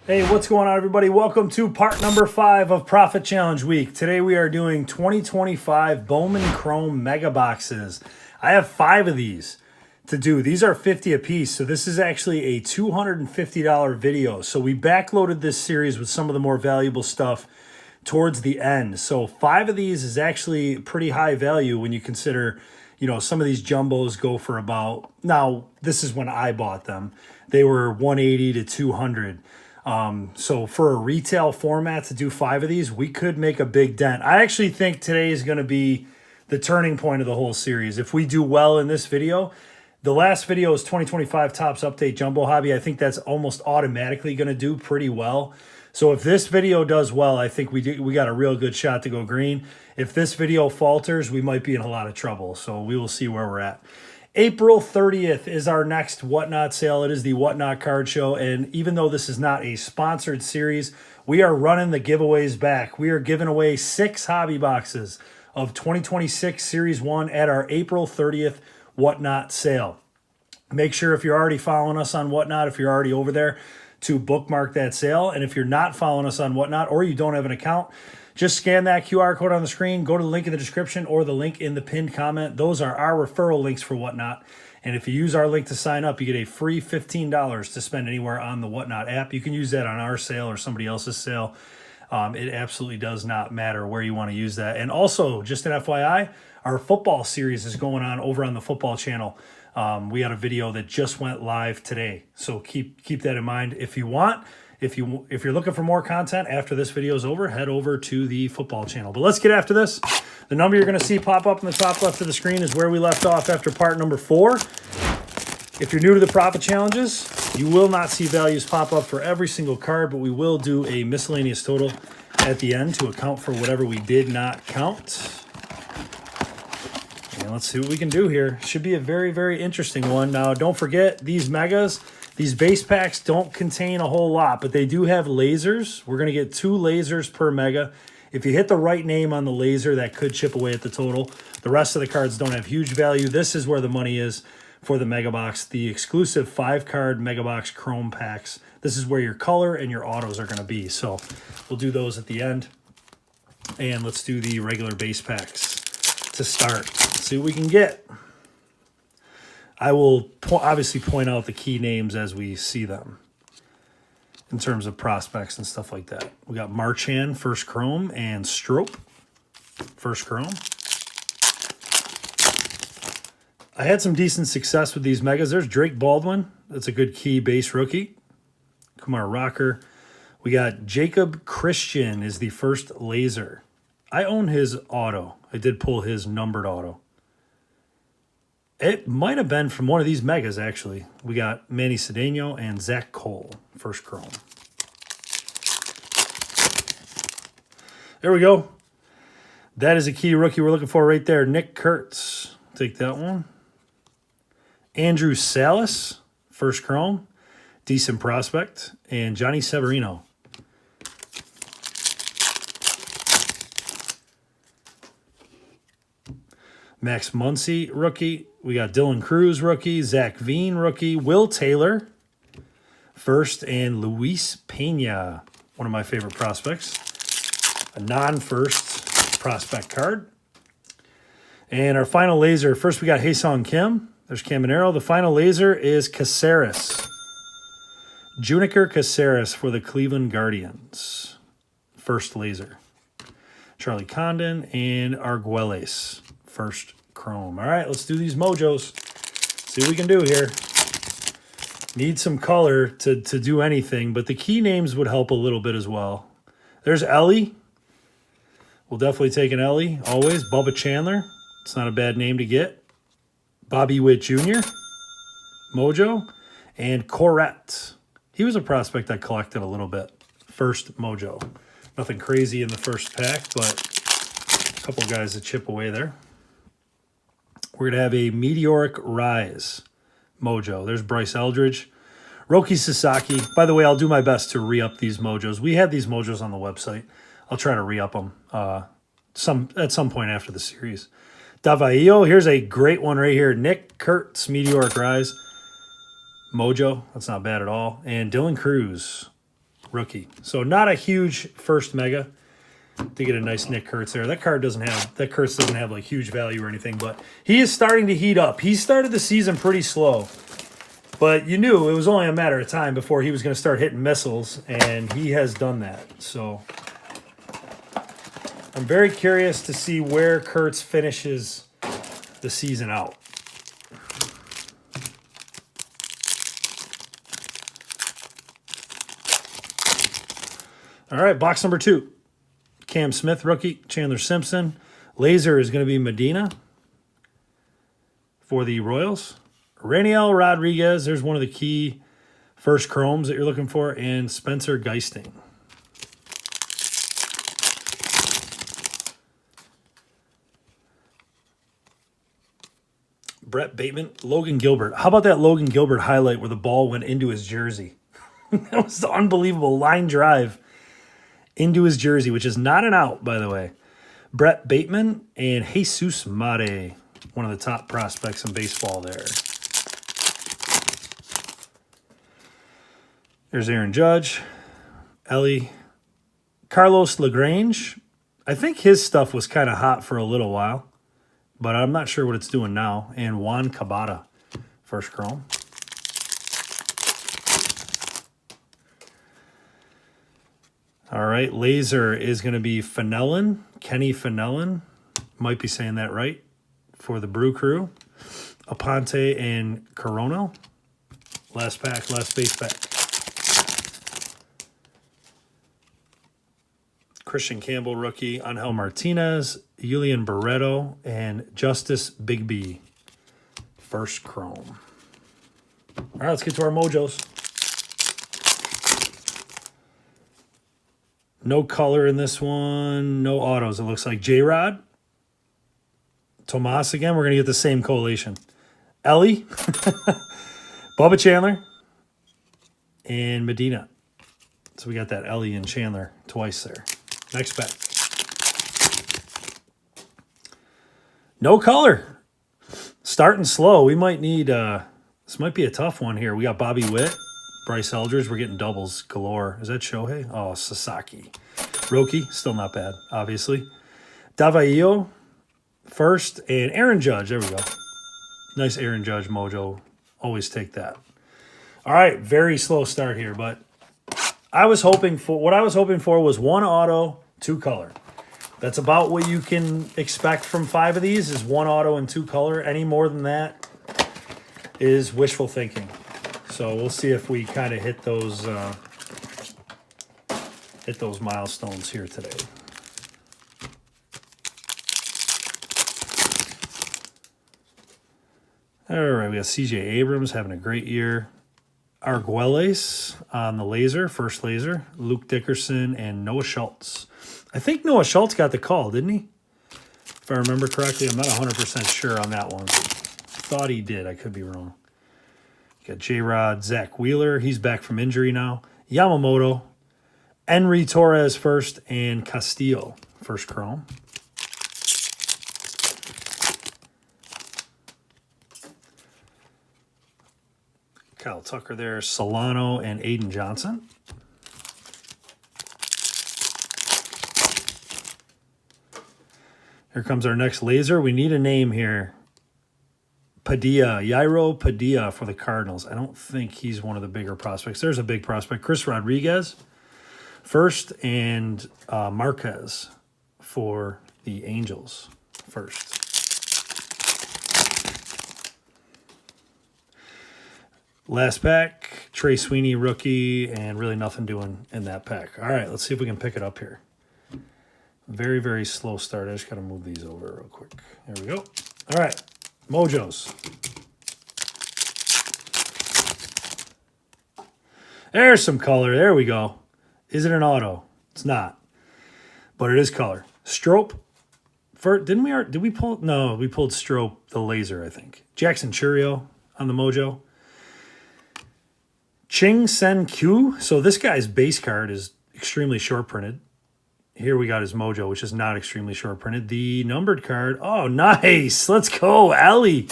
Hey, what's going on, everybody? Welcome to part number 5 of Profit Challenge Week. Today we are doing 2025 Bowman Chrome Mega Boxes. I have 5 of these to do. These are 50 a piece, so this is actually a $250 video. So we backloaded this series with some of the more valuable stuff towards the end. So 5 of these is actually pretty high value when you consider, you know, some of these jumbos go for about, now this is when I bought them, they were 180 to 200. So for a retail format to do 5 of these, we could make a big dent. I actually think today is going to be the turning point of the whole series. If we do well in this video, the last video is 2025 Topps Update Jumbo Hobby. I think that's almost automatically going to do pretty well. So if this video does well, I think we got a real good shot to go green. If this video falters, we might be in a lot of trouble. So we will see where we're at. April 30th is our next Whatnot sale. It is the Whatnot card show. And even though this is not a sponsored series, we are running the giveaways back. We are giving away 6 hobby boxes of 2026 Series 1 at our April 30th Whatnot sale. Make sure if you're already following us on Whatnot, if you're already over there, to bookmark that sale. And if you're not following us on Whatnot or you don't have an account, just scan that QR code on the screen, go to the link in the description or the link in the pinned comment. Those are our referral links for Whatnot. And if you use our link to sign up, you get a free $15 to spend anywhere on the Whatnot app. You can use that on our sale or somebody else's sale. It absolutely does not matter where you want to use that. And also, just an FYI, our football series is going on over on the football channel. We had a video that just went live today. So keep that in mind. If you want, if you're looking for more content after this video is over, head over to the football channel. But let's get after this. The number you're going to see pop up in the top left of the screen is where we left off after part number 4. If you're new to the profit challenges, you will not see values pop up for every single card, but we will do a miscellaneous total at the end to account for whatever we did not count. And let's see what we can do here. Should be a very, very interesting one. Now, don't forget, these megas, these base packs don't contain a whole lot, but they do have lasers. We're going to get 2 lasers per mega. If you hit the right name on the laser, that could chip away at the total. The rest of the cards don't have huge value. This is where the money is for the Mega Box, the exclusive 5-card Mega Box Chrome packs. This is where your color and your autos are going to be. So we'll do those at the end. And let's do the regular base packs to start. Let's see what we can get. I will obviously point out the key names as we see them in terms of prospects and stuff like that. We got Marchand, first Chrome, and Strope, first Chrome. I had some decent success with these megas. There's Drake Baldwin. That's a good key base rookie. Kumar Rocker. We got Jacob Christian is the first laser. I own his auto. I did pull his numbered auto. It might have been from one of these megas, actually. We got Manny Cedeno and Zach Cole, first Chrome. There we go. That is a key rookie we're looking for right there. Nick Kurtz. Take that one. Andrew Salas, first Chrome. Decent prospect. And Johnny Severino. Max Muncy, rookie. We got Dylan Cruz, rookie. Zach Veen, rookie. Will Taylor, first. And Luis Pena, one of my favorite prospects. A non-first prospect card. And our final laser, first we got Haesung Kim. There's Caminero. The final laser is Caceres. Juniker Caceres for the Cleveland Guardians. First laser. Charlie Condon and Arguelles. First Chrome. All right, let's do these mojos. See what we can do here. Need some color to do anything, but the key names would help a little bit as well. There's Ellie. We'll definitely take an Ellie, always. Bubba Chandler. It's not a bad name to get. Bobby Witt Jr. Mojo. And Corette. He was a prospect I collected a little bit. First Mojo. Nothing crazy in the first pack, but a couple guys that chip away there. We're going to have a Meteoric Rise Mojo. There's Bryce Eldridge. Roki Sasaki. By the way, I'll do my best to re-up these Mojos. We had these Mojos on the website. I'll try to re-up them at some point after the series. Davaio. Here's a great one right here. Nick Kurtz, Meteoric Rise. Mojo. That's not bad at all. And Dylan Cruz. rookie. So not a huge first mega. To get a nice Nick Kurtz there. That Kurtz doesn't have like huge value or anything, but he is starting to heat up. He started the season pretty slow, but you knew it was only a matter of time before he was going to start hitting missiles, and he has done that. So I'm very curious to see where Kurtz finishes the season out. All right, box number 2. Cam Smith, rookie. Chandler Simpson. Laser is going to be Medina for the Royals. Raniel Rodriguez, there's one of the key first chromes that you're looking for. And Spencer Geisting. Brett Bateman. Logan Gilbert. How about that Logan Gilbert highlight where the ball went into his jersey? That was the unbelievable line drive into his jersey, which is not an out, by the way. Brett Bateman and Jesus Mate, one of the top prospects in baseball there. There's Aaron Judge, Ellie, Carlos LaGrange. I think his stuff was kind of hot for a little while, but I'm not sure what it's doing now. And Juan Cabada, first chrome. All right, laser is going to be Fenelon, Kenny Fenelon. Might be saying that right, for the Brew Crew. Aponte and Coronel. Last pack, last base pack. Christian Campbell, rookie. Angel Martinez, Julian Barreto, and Justice Bigby, first chrome. All right, let's get to our mojos. No color in this one. No autos. It looks like J-Rod. Tomas again. We're going to get the same collation. Ellie. Bubba Chandler. And Medina. So we got that Ellie and Chandler twice there. Next pack. No color. Starting slow. We might need... this might be a tough one here. We got Bobby Witt. Bryce Eldridge, we're getting doubles galore. Is that Shohei? Oh, Sasaki. Roki, still not bad, obviously. Davaio, first, and Aaron Judge. There we go. Nice Aaron Judge mojo. Always take that. All right, very slow start here, but what I was hoping for was 1 auto, 2 color. That's about what you can expect from 5 of these is 1 auto and 2 color. Any more than that is wishful thinking. So we'll see if we kind of hit those milestones here today. All right, we got C.J. Abrams having a great year. Arguelles on the laser, first laser. Luke Dickerson and Noah Schultz. I think Noah Schultz got the call, didn't he? If I remember correctly, I'm not 100% sure on that one. Thought he did. I could be wrong. Got J-Rod, Zach Wheeler. He's back from injury now. Yamamoto. Henry Torres first. And Castillo first chrome. Kyle Tucker there. Solano and Aiden Johnson. Here comes our next laser. We need a name here. Padilla, Yairo Padilla for the Cardinals. I don't think he's one of the bigger prospects. There's a big prospect. Chris Rodriguez first, and Marquez for the Angels first. Last pack, Trey Sweeney, rookie, and really nothing doing in that pack. All right, let's see if we can pick it up here. Very, very slow start. I just got to move these over real quick. There we go. All right. Mojos. There's some color. There we go. Is it an auto? It's not. But it is color. Strope. Did we pull? No, we pulled Strope, the laser, I think. Jackson Churio on the mojo. Ching Sen Q. So this guy's base card is extremely short printed. Here we got his mojo, which is not extremely short printed. The numbered card. Oh, nice. Let's go, Ellie.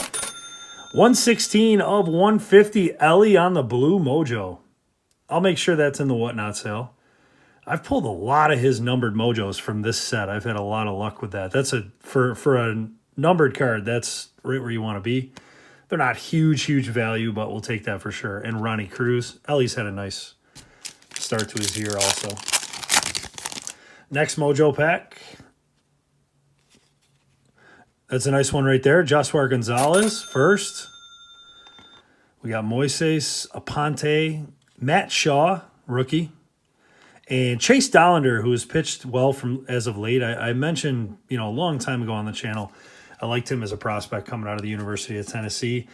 116 of 150. Ellie on the blue mojo. I'll make sure that's in the whatnot sale. I've pulled a lot of his numbered mojos from this set. I've had a lot of luck with that. That's for a numbered card, that's right where you want to be. They're not huge value, but we'll take that for sure. And Ronnie Cruz, Ellie's had a nice start to his year also. Next mojo pack. That's a nice one right there. Joshua Gonzalez first. We got Moises Aponte, Matt Shaw, rookie, and Chase Dollander, who has pitched well from as of late. I mentioned, a long time ago on the channel, I liked him as a prospect coming out of the University of Tennessee.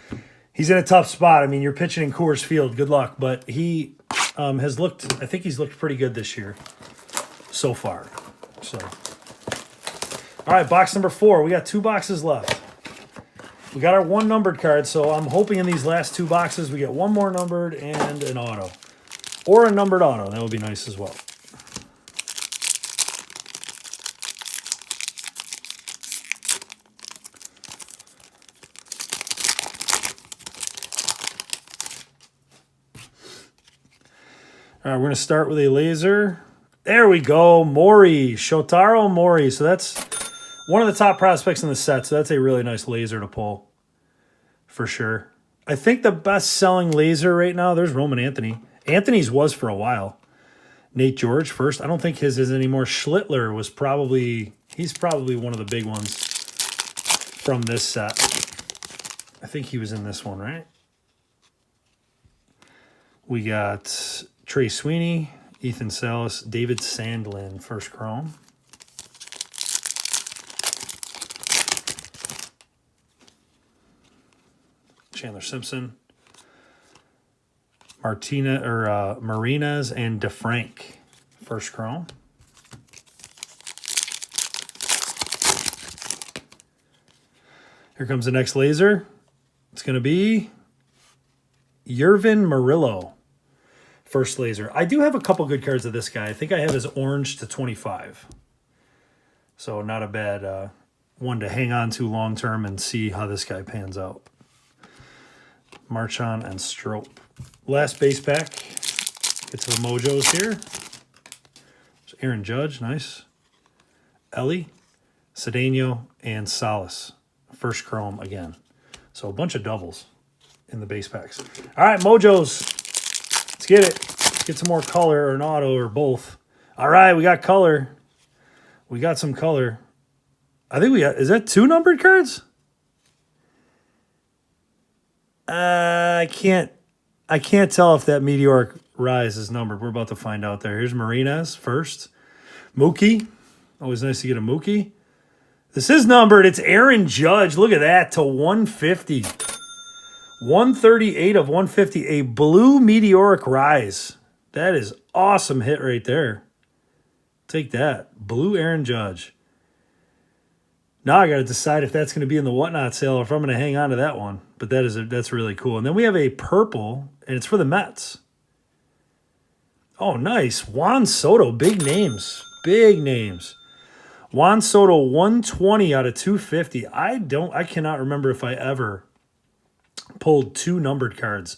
He's in a tough spot. I mean, you're pitching in Coors Field. Good luck. But he has looked, I think he's looked pretty good this year so far. So, all right, box number 4. We got 2 boxes left. We got our 1 numbered card, so I'm hoping in these last 2 boxes we get 1 more numbered and an auto. Or a numbered auto. That would be nice as well. All right, we're going to start with a laser. There we go. Mori. Shotaro Mori. So that's one of the top prospects in the set. So that's a really nice laser to pull for sure. I think the best-selling laser right now, there's Roman Anthony. Anthony's was for a while. Nate George first. I don't think his is anymore. Schlittler was he's probably one of the big ones from this set. I think he was in this one, right? We got Trey Sweeney, Ethan Salas, David Sandlin, first chrome. Chandler Simpson, Marinas, and DeFrank, first chrome. Here comes the next laser. It's going to be Yervin Murillo, first laser. I do have a couple good cards of this guy. I think I have his orange to 25. So not a bad one to hang on to long term and see how this guy pans out. Marchand and Strope. Last base pack. Get to the mojos here. There's Aaron Judge, nice. Ellie, Cedeno, and Salas. First chrome again. So a bunch of doubles in the base packs. All right, mojos. Let's get it. Let's get some more color or an auto or both. All right, we got color. We got some color. I think we got, is that 2 numbered cards? I can't tell if that Meteoric Rise is numbered. We're about to find out there. Here's Marinas first. Mookie. Always nice to get a Mookie. This is numbered. It's Aaron Judge. Look at that, to 150. 138 of 150. A blue Meteoric Rise. That is awesome hit right there. Take that. Blue Aaron Judge. Now I got to decide if that's going to be in the whatnot sale or if I'm going to hang on to that one. But that's really cool. And then we have a purple, and it's for the Mets. Oh, nice. Juan Soto, big names. Big names. Juan Soto, 120 out of 250. I cannot remember if I ever pulled 2 numbered cards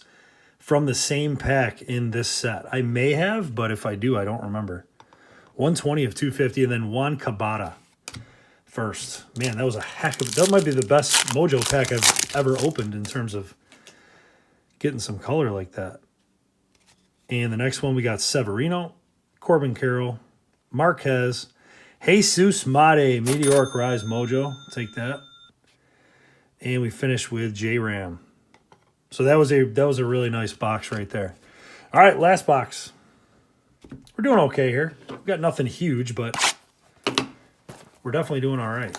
from the same pack in this set. I may have, but if I do, I don't remember. 120 of 250, and then Juan Cabada first. Man, that was a heck of... That might be the best mojo pack I've ever opened in terms of getting some color like that. And the next one, we got Severino, Corbin Carroll, Marquez, Jesus Mate, Meteoric Rise Mojo. Take that. And we finish with J-Ram. So that was a really nice box right there. All right, last box. We're doing okay here. We've got nothing huge, but we're definitely doing all right.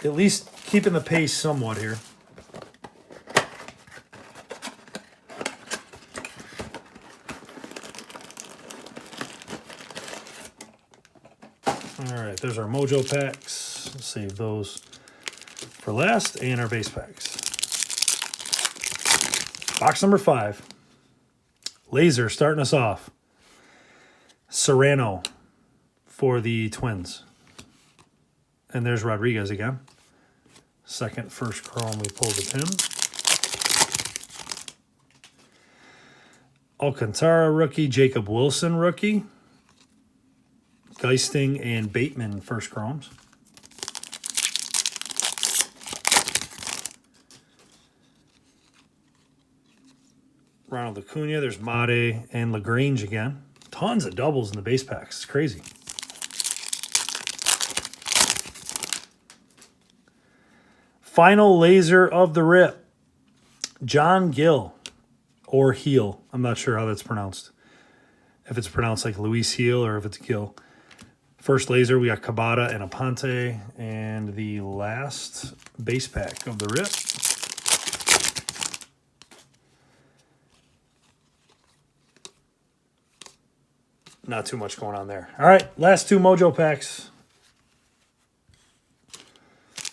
At least keeping the pace somewhat here. All right, there's our mojo packs. Let's save those for last, and our base packs. Box number 5. Laser starting us off. Serrano for the Twins. And there's Rodriguez again. First chrome we pulled with him. Alcantara rookie, Jacob Wilson rookie, Geisting and Bateman first chromes. Ronald Acuna, there's Mate and LaGrange again. Tons of doubles in the base packs. It's crazy. Final laser of the rip. John Gill or Heel. I'm not sure how that's pronounced. If it's pronounced like Luis Heel or if it's Gill. First laser, we got Cabada and Aponte. And the last base pack of the rip. Not too much going on there. All right, last two mojo packs.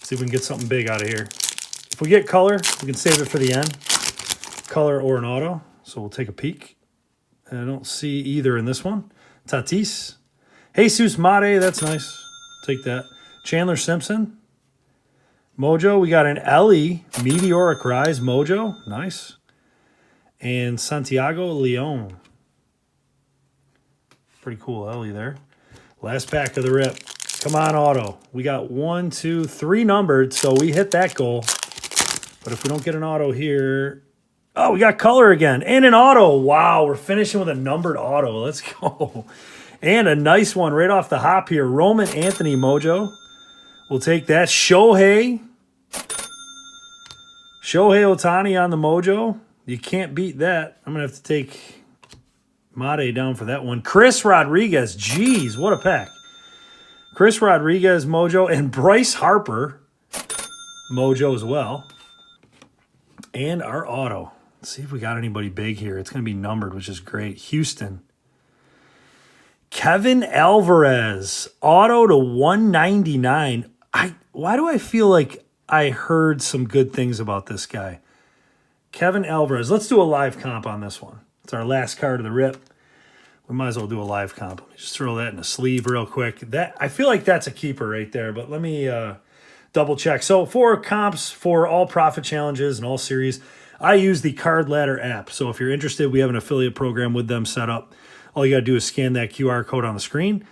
See if we can get something big out of here. If we get color, we can save it for the end. Color or an auto. So we'll take a peek. And I don't see either in this one. Tatis. Jesus Mate, that's nice. Take that. Chandler Simpson. Mojo, we got an Ellie Meteoric Rise Mojo. Nice. And Santiago Leon. Pretty cool Ellie there. Last pack of the rip. Come on, auto. We got 1, 2, 3 numbered, so we hit that goal. But if we don't get an auto here... Oh, we got color again. And an auto. Wow, we're finishing with a numbered auto. Let's go. And a nice one right off the hop here. Roman Anthony Mojo. We'll take that. Shohei Ohtani on the Mojo. You can't beat that. I'm going to have to take Mate down for that one. Chris Rodriguez. Jeez, what a pack. Chris Rodriguez Mojo and Bryce Harper Mojo as well. And our auto. Let's see if we got anybody big here. It's going to be numbered, which is great. Houston. Kevin Alvarez. Auto to 199. Why do I feel like I heard some good things about this guy? Kevin Alvarez. Let's do a live comp on this one. It's our last card of the rip. We might as well do a live comp. Let me just throw that in a sleeve real quick. That I feel like that's a keeper right there, but let me double check. So for comps for all profit challenges and all series, I use the Card Ladder app. So if you're interested, we have an affiliate program with them set up. All you got to do is scan that QR code on the screen.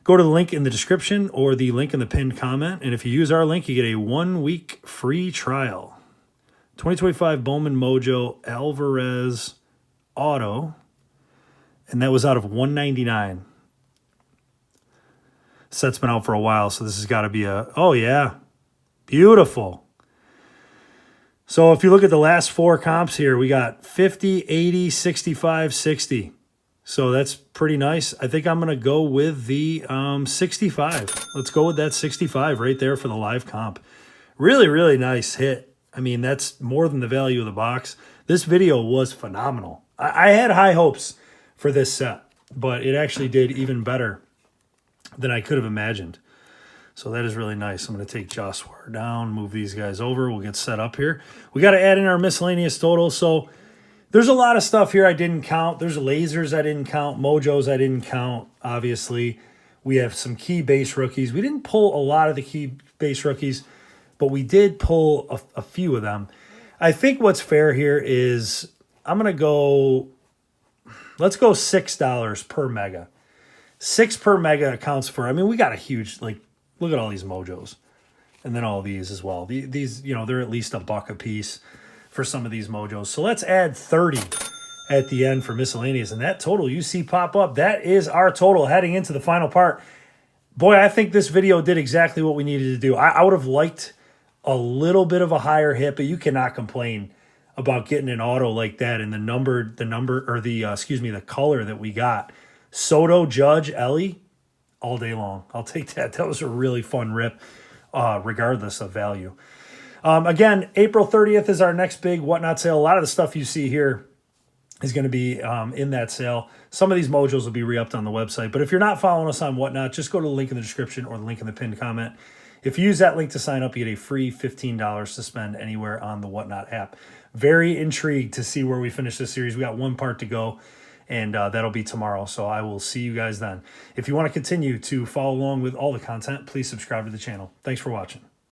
Go to the link in the description or the link in the pinned comment. And if you use our link, you get a 1-week free trial. 2025 Bowman Mojo Alvarez Auto. And that was out of 199. Set's been out for a while, so this has got to be a... Oh, yeah. Beautiful. So if you look at the last 4 comps here, we got 50, 80, 65, 60. So that's pretty nice. I think I'm going to go with the 65. Let's go with that 65 right there for the live comp. Really, really nice hit. I mean, that's more than the value of the box. This video was phenomenal. I had high hopes for this set, but it actually did even better than I could have imagined. So that is really nice. I'm going to take Joshua down, move these guys over. We'll get set up here. We got to add in our miscellaneous total. So there's a lot of stuff here I didn't count. There's lasers I didn't count. Mojos I didn't count, obviously. We have some key base rookies. We didn't pull a lot of the key base rookies, but we did pull a few of them. I think what's fair here is I'm going to go... Let's go $6 per mega. 6 per mega accounts for, I mean, we got a huge, like, look at all these mojos. And then all these as well. These, you know, they're at least $1 a piece for some of these mojos. So let's add 30 at the end for miscellaneous. And that total you see pop up, that is our total heading into the final part. Boy, I think this video did exactly what we needed to do. I would have liked a little bit of a higher hit, but you cannot complain about getting an auto like that and the color that we got. Soto, Judge, Ellie, all day long. I'll take that. That was a really fun rip, regardless of value. Again, April 30th is our next big whatnot sale. A lot of the stuff you see here is going to be in that sale. Some of these mojos will be re-upped on the website. But if you're not following us on Whatnot, just go to the link in the description or the link in the pinned comment. If you use that link to sign up, you get a free $15 to spend anywhere on the Whatnot app. Very intrigued to see where we finish this series. We got 1 part to go, and that'll be tomorrow. So I will see you guys then. If you want to continue to follow along with all the content, please subscribe to the channel. Thanks for watching.